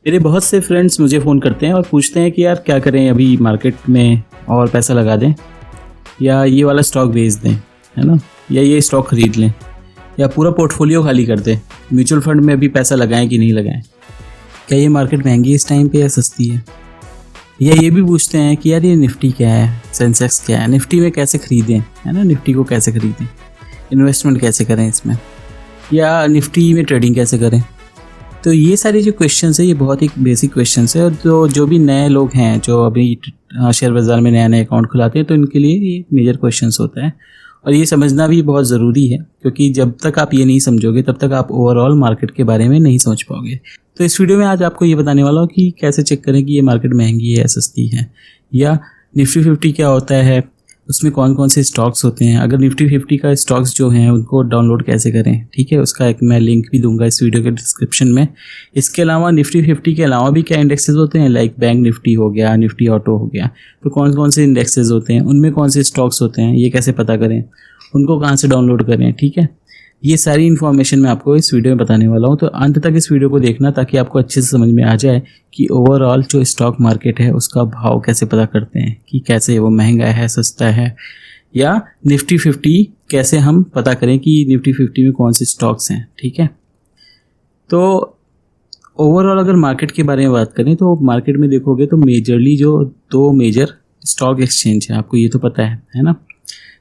मेरे बहुत से फ्रेंड्स मुझे फ़ोन करते हैं और पूछते हैं कि यार क्या करें, अभी मार्केट में और पैसा लगा दें या ये वाला स्टॉक बेच दें, है ना, या ये स्टॉक ख़रीद लें या पूरा पोर्टफोलियो खाली कर दें, म्यूचुअल फंड में अभी पैसा लगाएं कि नहीं लगाएं, क्या ये मार्केट महंगी है इस टाइम पे या सस्ती है। या ये भी पूछते हैं कि यार ये निफ्टी क्या है, सेंसेक्स क्या है, निफ्टी में कैसे ख़रीदें, है ना, निफ्टी को कैसे ख़रीदें, इन्वेस्टमेंट कैसे करें इसमें, या निफ्टी में ट्रेडिंग कैसे करें। तो ये सारे जो क्वेश्चंस है ये बहुत ही बेसिक क्वेश्चंस है, और जो भी नए लोग हैं जो अभी शेयर बाज़ार में नया अकाउंट खुलाते हैं तो इनके लिए ये मेजर क्वेश्चंस होता है, और ये समझना भी बहुत ज़रूरी है, क्योंकि जब तक आप ये नहीं समझोगे तब तक आप ओवरऑल मार्केट के बारे में नहीं समझ पाओगे। तो इस वीडियो में आज आपको ये बताने वाला हूँ कि कैसे चेक करें कि ये मार्केट महंगी है या सस्ती है, या निफ्टी 50 क्या होता है, उसमें कौन कौन से स्टॉक्स होते हैं, अगर निफ्टी 50 का स्टॉक्स जो हैं उनको डाउनलोड कैसे करें। ठीक है, उसका एक मैं लिंक भी दूंगा इस वीडियो के डिस्क्रिप्शन में। इसके अलावा निफ्टी 50 के अलावा भी क्या इंडेक्सेस होते हैं, लाइक बैंक निफ्टी हो गया, निफ्टी ऑटो हो गया, तो कौन कौन से इंडेक्सेस होते हैं, उनमें कौन से स्टॉक्स होते हैं, ये कैसे पता करें, उनको कहाँ से डाउनलोड करें। ठीक है, ये सारी इन्फॉर्मेशन मैं आपको इस वीडियो में बताने वाला हूँ, तो अंत तक इस वीडियो को देखना ताकि आपको अच्छे से समझ में आ जाए कि ओवरऑल जो स्टॉक मार्केट है उसका भाव कैसे पता करते हैं, कि कैसे वो महंगा है, सस्ता है, या निफ्टी 50 कैसे हम पता करें कि निफ्टी 50 में कौन से स्टॉक्स हैं। ठीक है, तो ओवरऑल अगर मार्केट के बारे में बात करें तो मार्केट में देखोगे तो मेजरली जो दो मेजर स्टॉक एक्सचेंज है, आपको ये तो पता है ना।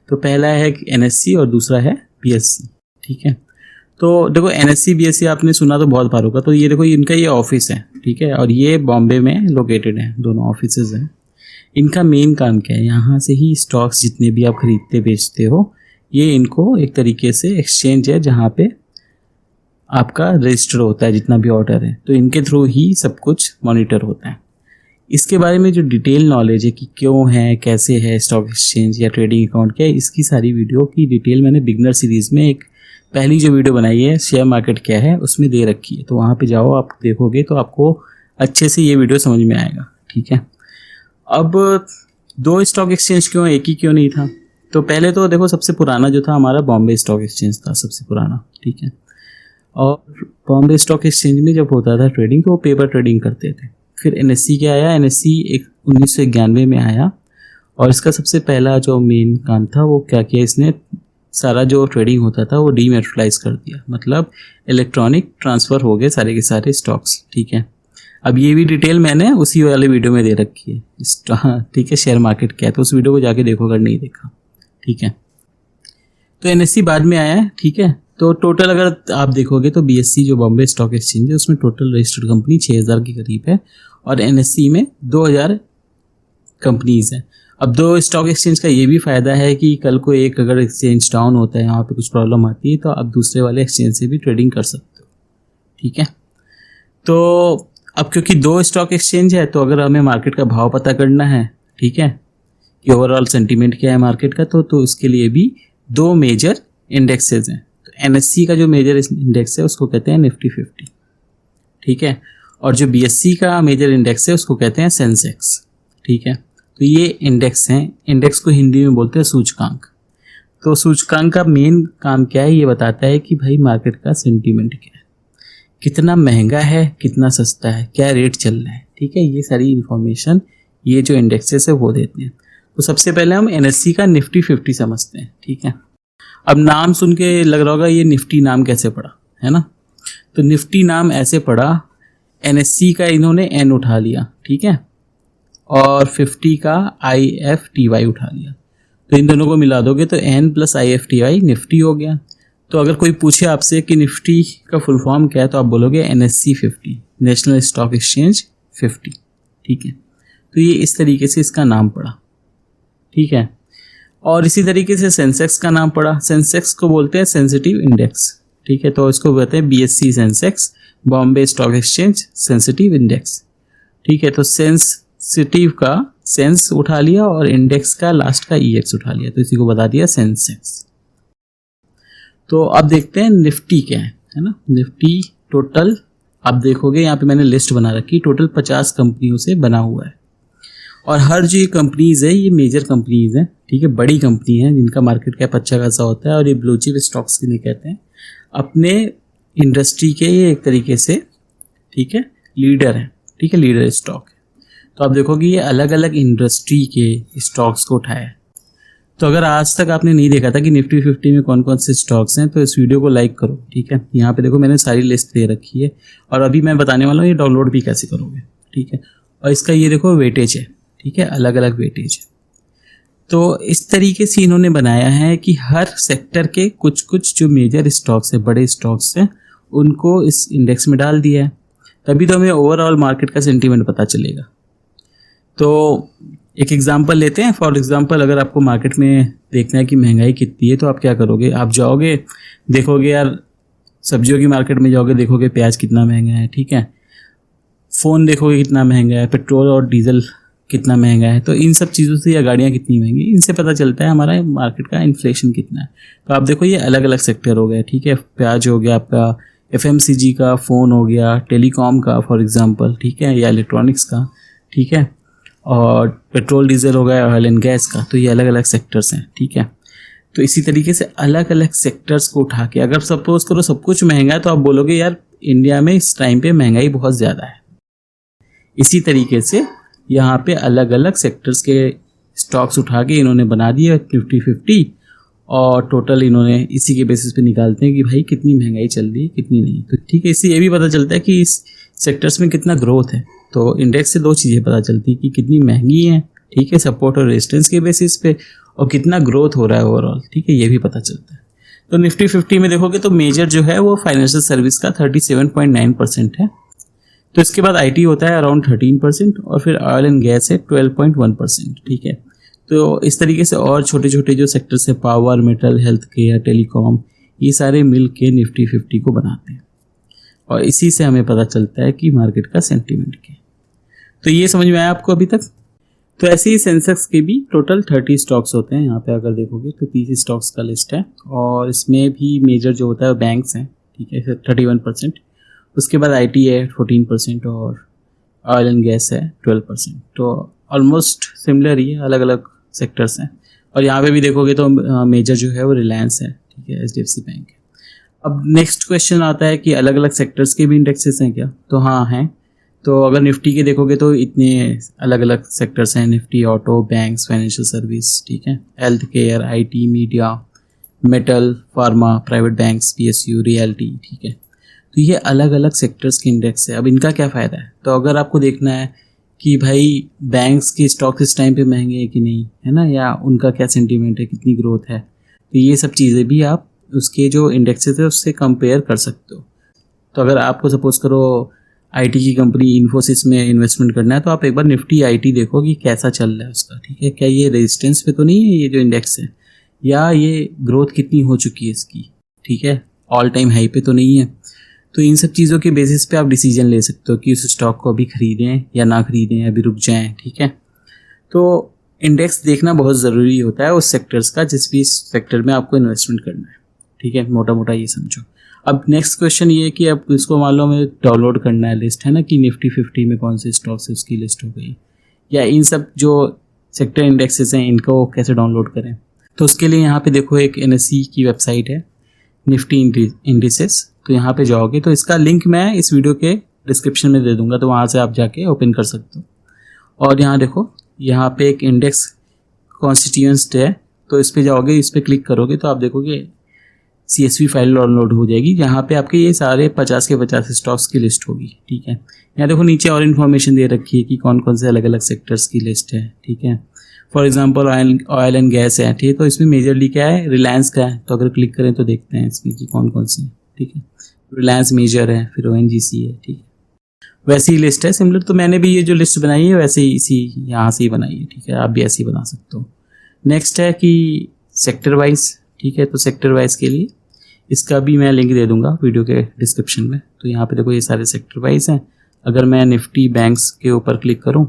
तो पहला है NSE और दूसरा है BSE। ठीक है, तो देखो NSE BSE आपने सुना तो बहुत बार होगा। तो ये देखो इनका ये ऑफिस है, ठीक है, और ये बॉम्बे में लोकेटेड है, दोनों ऑफिसेज हैं। इनका मेन काम क्या है, यहाँ से ही स्टॉक्स जितने भी आप खरीदते बेचते हो, ये इनको एक तरीके से एक्सचेंज है जहाँ पे आपका रजिस्टर होता है, जितना भी ऑर्डर है, तो इनके थ्रू ही सब कुछ मॉनिटर होता है। इसके बारे में जो डिटेल नॉलेज है कि क्यों है, कैसे है स्टॉक एक्सचेंज या ट्रेडिंग अकाउंट क्या है, इसकी सारी वीडियो की डिटेल मैंने बिगनर सीरीज़ में एक पहली जो वीडियो बनाई है, शेयर मार्केट क्या है, उसमें दे रखी है। तो वहाँ पे जाओ, आप देखोगे तो आपको अच्छे से ये वीडियो समझ में आएगा। ठीक है, अब दो स्टॉक एक्सचेंज क्यों, एक ही क्यों नहीं था। तो पहले तो देखो सबसे पुराना जो था हमारा बॉम्बे स्टॉक एक्सचेंज था, सबसे पुराना। ठीक है, और बॉम्बे स्टॉक एक्सचेंज में जब होता था ट्रेडिंग तो वो पेपर ट्रेडिंग करते थे। फिर NSE क्या आया, NSE 1991 में आया, और इसका सबसे पहला जो मेन काम था वो क्या किया, इसने सारा जो ट्रेडिंग होता था वो डीमैटेरियलाइज कर दिया, मतलब इलेक्ट्रॉनिक ट्रांसफ़र हो गए सारे के सारे स्टॉक्स। ठीक है, अब ये भी डिटेल मैंने उसी वाले वीडियो में दे रखी है। ठीक है, शेयर मार्केट क्या है, तो उस वीडियो को जाके देखो अगर नहीं देखा। ठीक है, तो NSE बाद में आया है। ठीक है, तो टोटल अगर आप देखोगे तो BSE जो बॉम्बे स्टॉक एक्सचेंज है उसमें टोटल रजिस्टर्ड कंपनी 6000 के करीब है, और NSE में 2000 कंपनीज़ हैं। अब दो स्टॉक एक्सचेंज का ये भी फ़ायदा है कि कल को एक अगर एक्सचेंज डाउन होता है, यहाँ पे कुछ प्रॉब्लम आती है, तो आप दूसरे वाले एक्सचेंज से भी ट्रेडिंग कर सकते हो। ठीक है, तो अब क्योंकि दो स्टॉक एक्सचेंज है तो अगर हमें मार्केट का भाव पता करना है, ठीक है, कि ओवरऑल सेंटीमेंट क्या है मार्केट का, तो उसके लिए भी दो मेजर इंडेक्सेस हैं। तो NSE का जो मेजर इंडेक्स है उसको कहते हैं निफ्टी 50। ठीक है, और जो BSE का मेजर इंडेक्स है उसको कहते हैं सेंसेक्स। ठीक है, तो ये इंडेक्स हैं, इंडेक्स को हिंदी में बोलते हैं सूचकांक। तो सूचकांक का मेन काम क्या है, ये बताता है कि भाई मार्केट का सेंटीमेंट क्या है, कितना महंगा है, कितना सस्ता है, क्या रेट चल रहा है। ठीक है, ये सारी इन्फॉर्मेशन ये जो इंडेक्सेस है वो देते हैं। तो सबसे पहले हम NSE का निफ्टी 50 समझते हैं। ठीक है, अब नाम सुन के लग रहा होगा ये निफ्टी नाम कैसे पड़ा, है ना। तो निफ्टी नाम ऐसे पड़ा, NSE का इन्होंने N उठा लिया, ठीक है, और 50 का IFTY उठा लिया, तो इन दोनों को मिला दोगे तो N + IFTY निफ्टी हो गया। तो अगर कोई पूछे आपसे कि निफ्टी का फुल फॉर्म क्या है तो आप बोलोगे NSE 50, नेशनल स्टॉक एक्सचेंज 50। ठीक है, तो ये इस तरीके से इसका नाम पड़ा। ठीक है, और इसी तरीके से सेंसेक्स का नाम पड़ा। सेंसेक्स को बोलते हैं सेंसिटिव इंडेक्स। ठीक है, तो इसको बोलते हैं BSE Sensex, Bombay stock exchange sensitive index. ठीक है, तो सेंसिटिव का सेंस उठा लिया और इंडेक्स का लास्ट का EX उठा लिया, तो इसी को बता दिया सेंसेक्स। तो अब देखते हैं निफ्टी क्या है ना। निफ्टी टोटल आप देखोगे यहाँ पे मैंने लिस्ट बना रखी, टोटल 50 कंपनियों से बना हुआ है, और हर जो ये कंपनीज़ है ये मेजर कंपनीज़ हैं। ठीक है, बड़ी कंपनी है जिनका मार्केट कैप अच्छा खासा होता है, और ये ब्लू चिप स्टॉक्स के लिए कहते हैं। अपने इंडस्ट्री के ये एक तरीके से, ठीक है, लीडर है, ठीक है, लीडर स्टॉक है। तो आप देखोगे ये अलग अलग इंडस्ट्री के स्टॉक्स को उठाया है। तो अगर आज तक आपने नहीं देखा था कि निफ्टी 50 में कौन कौन से स्टॉक्स हैं, तो इस वीडियो को लाइक करो, ठीक है। यहाँ पे देखो मैंने सारी लिस्ट दे रखी है, और अभी मैं बताने वाला हूँ ये डाउनलोड भी कैसे करोगे, ठीक है। और इसका ये देखो वेटेज है, ठीक है, अलग अलग वेटेज है। तो इस तरीके से इन्होंने बनाया है कि हर सेक्टर के कुछ कुछ जो मेजर स्टॉक्स है, बड़े स्टॉक्स हैं, उनको इस इंडेक्स में डाल दिया है। तभी तो हमें ओवरऑल मार्केट का सेंटीमेंट पता चलेगा। तो एक एग्जांपल लेते हैं। फॉर एग्जांपल अगर आपको मार्केट में देखना है कि महंगाई कितनी है, तो आप क्या करोगे, आप जाओगे देखोगे यार, सब्जियों की मार्केट में जाओगे देखोगे प्याज कितना महंगा है, ठीक है, फ़ोन देखोगे कितना महंगा है, पेट्रोल और डीजल कितना महंगा है। तो इन सब चीज़ों से, या गाड़ियाँ कितनी महंगी, इनसे पता चलता है हमारा मार्केट का इन्फ्लेशन कितना है। तो आप देखो ये अलग अलग सेक्टर हो गए, ठीक है, प्याज हो गया आपका, FMCG का, फ़ोन हो गया, टेलीकॉम का फॉर एग्जांपल, ठीक है, या इलेक्ट्रॉनिक्स का, ठीक है, और पेट्रोल डीजल हो गया, ऑयल एंड गैस का। तो ये अलग अलग सेक्टर्स हैं, ठीक है। तो इसी तरीके से अलग अलग सेक्टर्स को उठा के, अगर सपोज करो सब कुछ महंगा है, तो आप बोलोगे यार इंडिया में इस टाइम पे महंगाई बहुत ज़्यादा है। इसी तरीके से यहाँ पे अलग अलग सेक्टर्स के स्टॉक्स उठा के इन्होंने बना दिया निफ्टी 50, और टोटल इन्होंने इसी के बेसिस पे निकालते हैं कि भाई कितनी महंगाई चल रही है, कितनी नहीं। तो ठीक है, इससे ये भी पता चलता है कि इस सेक्टर्स में कितना ग्रोथ है। तो इंडेक्स से दो चीज़ें पता चलती है कि कितनी महंगी है, ठीक है, सपोर्ट और रेजिस्टेंस के बेसिस पे, और कितना ग्रोथ हो रहा है ओवरऑल, ठीक है, ये भी पता चलता है। तो निफ्टी 50 में देखोगे तो मेजर जो है वो फाइनेंशियल सर्विस का 37.9% है। तो इसके बाद IT होता है अराउंड 13%, और फिर ऑयल एंड गैस है 12.1%, ठीक है। तो इस तरीके से और छोटे छोटे जो सेक्टर्स है, power, metal, health care, telecom, ये सारे मिल के निफ्टी 50 को बनाते हैं, और इसी से हमें पता चलता है कि मार्केट का सेंटीमेंट क्या है। तो ये समझ में आया आपको अभी तक? तो ऐसे ही सेंसेक्स के भी टोटल 30 स्टॉक्स होते हैं। यहाँ पे अगर देखोगे तो 30 स्टॉक्स का लिस्ट है, और इसमें भी मेजर जो होता है बैंक्स हैं, ठीक है, 31%। उसके बाद IT है 14%, और ऑयल एंड गैस है 12%। तो ऑलमोस्ट सिमिलर ही है, अलग अलग सेक्टर्स हैं। और यहाँ पे भी देखोगे तो मेजर जो है वो रिलायंस है, ठीक है, HDFC बैंक है। अब नेक्स्ट क्वेश्चन आता है कि अलग अलग सेक्टर्स के भी इंडेक्सेस हैं क्या? तो हाँ हैं। तो अगर निफ्टी के देखोगे तो इतने अलग अलग सेक्टर्स हैं, Nifty auto, banks, financial service, ठीक है, health care, IT, media, metal, pharma, private banks, PSU, realty, ठीक है। तो ये अलग अलग सेक्टर्स के इंडेक्स है। अब इनका क्या फ़ायदा है? तो अगर आपको देखना है कि भाई बैंक्स के स्टॉक इस टाइम पे महंगे हैं कि नहीं, है ना, या उनका क्या सेंटीमेंट है, कितनी ग्रोथ है, तो ये सब चीज़ें भी आप उसके जो इंडेक्सेस है उससे कंपेयर कर सकते हो। तो अगर आपको सपोज करो IT की कंपनी इन्फोसिस में इन्वेस्टमेंट करना है, तो आप एक बार निफ्टी IT देखो कि कैसा चल रहा है उसका, ठीक है, क्या ये रेजिस्टेंस पे तो नहीं है ये जो इंडेक्स है, या ये ग्रोथ कितनी हो चुकी है इसकी, ठीक है, ऑल टाइम हाई पे तो नहीं है। तो इन सब चीज़ों के बेसिस पे आप डिसीजन ले सकते हो कि उस स्टॉक को अभी खरीदें या ना खरीदें, अभी रुक जाएं, ठीक है। तो इंडेक्स देखना बहुत ज़रूरी होता है उस सेक्टर्स का, जिस भी सेक्टर में आपको इन्वेस्टमेंट करना है, ठीक है, मोटा मोटा ये समझो। अब नेक्स्ट क्वेश्चन ये है कि अब इसको मान लो हमें डाउनलोड करना है लिस्ट, है ना, कि निफ्टी 50 में कौन से स्टॉक्स है उसकी लिस्ट हो गई, या इन सब जो सेक्टर इंडेक्सेस हैं इनको कैसे डाउनलोड करें। तो उसके लिए यहाँ पे देखो एक NSE की वेबसाइट है, निफ्टी इंडिसेस। तो यहाँ पे जाओगे तो इसका लिंक मैं इस वीडियो के डिस्क्रिप्शन में दे दूंगा, तो वहाँ से आप जाके ओपन कर सकते हो। और यहाँ देखो, यहाँ पे एक इंडेक्स कॉन्स्टिट्यूएंट्स है, तो इस पे जाओगे, इस पे क्लिक करोगे तो आप देखोगे CSV फाइल डाउनलोड हो जाएगी, जहाँ पे आपके ये सारे 50 के 50 स्टॉक्स की लिस्ट होगी, ठीक है। यहाँ देखो नीचे और इन्फॉर्मेशन दे रखी है कि कौन कौन से अलग अलग सेक्टर्स की लिस्ट है, ठीक है। For example oil and gas है, ठीक है, तो इसमें मेजरली क्या है, रिलायंस का है। तो अगर क्लिक करें तो देखते हैं इसमें कि कौन कौन से, ठीक है, रिलायंस मेजर है, फिर ONGC है, ठीक है, वैसी ही लिस्ट है सिमिलर। तो मैंने भी ये जो लिस्ट बनाई है वैसे ही इसी यहाँ से ही बनाई है, ठीक है, आप भी ऐसे ही बना सकते हो। नेक्स्ट है कि सेक्टर वाइज, ठीक है, तो सेक्टर वाइज के लिए इसका भी मैं लिंक दे दूंगा वीडियो के डिस्क्रिप्शन में। तो यहाँ पे देखो ये सारे सेक्टर वाइज हैं। अगर मैं निफ्टी बैंक्स के ऊपर क्लिक करूँ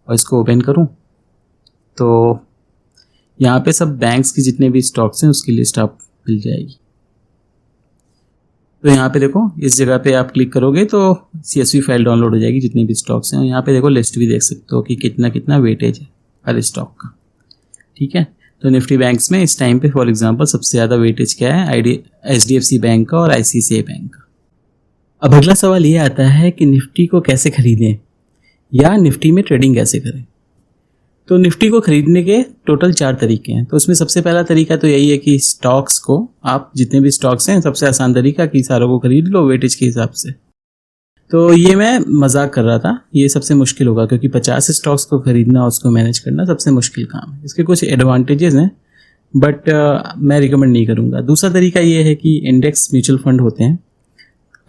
और इसको ओपन करूँ तो यहाँ पे सब बैंक्स की जितने भी स्टॉक्स हैं उसकी लिस्ट आप मिल जाएगी। तो यहाँ पे देखो इस जगह पे आप क्लिक करोगे तो CSV फाइल डाउनलोड हो जाएगी जितने भी स्टॉक्स हैं। यहाँ पे देखो लिस्ट भी देख सकते हो कि कितना कितना वेटेज है हर स्टॉक का, ठीक है। तो निफ्टी बैंक्स में इस टाइम पे फॉर एग्जांपल सबसे ज़्यादा वेटेज क्या है, HDFC बैंक का और ICICI बैंक का। अब अगला सवाल ये आता है कि निफ्टी को कैसे खरीदें या निफ्टी में ट्रेडिंग कैसे करें। तो निफ्टी को खरीदने के टोटल 4 तरीके हैं। तो उसमें सबसे पहला तरीका तो यही है कि स्टॉक्स को, आप जितने भी स्टॉक्स हैं, सबसे आसान तरीका कि सारों को खरीद लो वेटेज के हिसाब से। तो ये मैं मजाक कर रहा था, ये सबसे मुश्किल होगा क्योंकि 50 स्टॉक्स को खरीदना, उसको मैनेज करना सबसे मुश्किल काम है। इसके कुछ एडवांटेजेस हैं बट मैं रिकमेंड नहीं करूँगा। दूसरा तरीका ये है कि इंडेक्स म्यूचुअल फंड होते हैं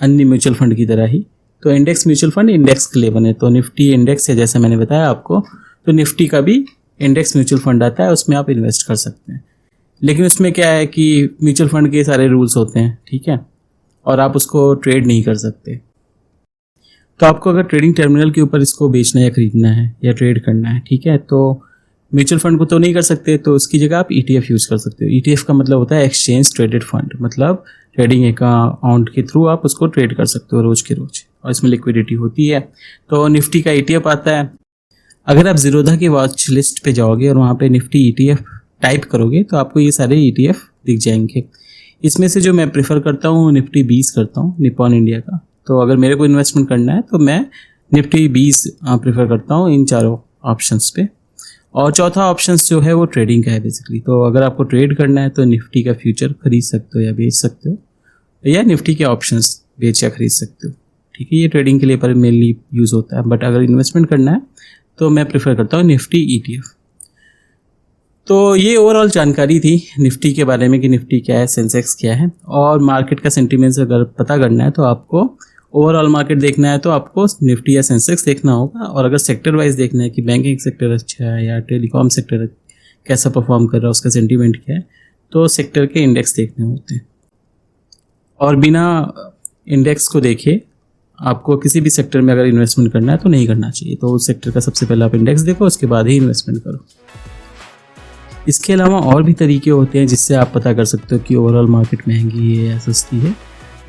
अन्य म्यूचुअल फंड की तरह ही। तो इंडेक्स म्यूचुअल फंड इंडेक्स के लिए बने, तो निफ्टी इंडेक्स है जैसा मैंने बताया आपको, तो निफ्टी का भी इंडेक्स म्यूचुअल फंड आता है, उसमें आप इन्वेस्ट कर सकते हैं। लेकिन उसमें क्या है कि म्यूचुअल फंड के सारे रूल्स होते हैं, ठीक है, और आप उसको ट्रेड नहीं कर सकते। तो आपको अगर ट्रेडिंग टर्मिनल के ऊपर इसको बेचना या खरीदना है या ट्रेड करना है, ठीक है, तो म्यूचुअल फंड को तो नहीं कर सकते, तो उसकी जगह आप ETF यूज़ कर सकते हो। ETF का मतलब होता है एक्सचेंज ट्रेडेड फंड, मतलब ट्रेडिंग अकाउंट के थ्रू आप उसको ट्रेड कर सकते हो रोज़ के रोज़, और इसमें लिक्विडिटी होती है। तो निफ्टी का ETF आता है। अगर आप ज़ीरोधा की वॉच लिस्ट पे जाओगे और वहाँ पे निफ्टी ETF टाइप करोगे तो आपको ये सारे ETF दिख जाएंगे। इसमें से जो मैं प्रेफर करता हूँ निफ्टी 20 करता हूँ, निपॉन इंडिया का। तो अगर मेरे को इन्वेस्टमेंट करना है तो मैं निफ्टी 20 प्रेफर करता हूँ इन चारों ऑप्शंस पे। और चौथा ऑप्शंस जो है वो ट्रेडिंग का है बेसिकली। तो अगर आपको ट्रेड करना है तो निफ्टी का फ्यूचर खरीद सकते हो या बेच सकते हो, या निफ्टी के ऑप्शंस बेच या खरीद सकते हो, ठीक है। ये ट्रेडिंग के लिए पर मेनली यूज़ होता है, बट अगर इन्वेस्टमेंट करना है तो मैं प्रेफर करता हूँ निफ्टी ETF। तो ये ओवरऑल जानकारी थी निफ्टी के बारे में कि निफ्टी क्या है, सेंसेक्स क्या है, और मार्केट का सेंटीमेंट्स अगर पता करना है तो आपको ओवरऑल मार्केट देखना है तो आपको निफ्टी या सेंसेक्स देखना होगा। और अगर सेक्टर वाइज देखना है कि बैंकिंग सेक्टर अच्छा है या टेलीकॉम सेक्टर कैसा परफॉर्म कर रहा है, उसका सेंटीमेंट क्या है, तो सेक्टर के इंडेक्स देखने होते हैं। और बिना इंडेक्स को देखे आपको किसी भी सेक्टर में अगर इन्वेस्टमेंट करना है तो नहीं करना चाहिए। तो उस सेक्टर का सबसे पहले आप इंडेक्स देखो, उसके बाद ही इन्वेस्टमेंट करो। इसके अलावा और भी तरीके होते हैं जिससे आप पता कर सकते हो कि ओवरऑल मार्केट महंगी है या सस्ती है।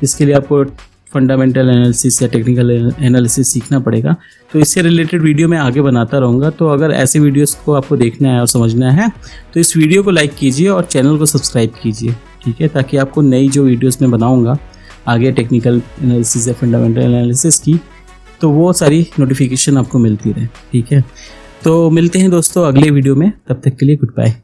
इसके लिए आपको फंडामेंटल एनालिसिस या टेक्निकल एनालिसिस सीखना पड़ेगा। तो इससे रिलेटेड वीडियो मैं आगे बनाता रहूँगा। तो अगर ऐसे वीडियोस को आपको देखना है और समझना है तो इस वीडियो को लाइक कीजिए और चैनल को सब्सक्राइब कीजिए, ठीक है, ताकि आपको नई जो वीडियोस मैं बनाऊँगा आगे टेक्निकल एनालिसिस या फंडामेंटल एनालिसिस की, तो वो सारी नोटिफिकेशन आपको मिलती रहे, ठीक है। तो मिलते हैं दोस्तों अगले वीडियो में, तब तक के लिए गुड बाय।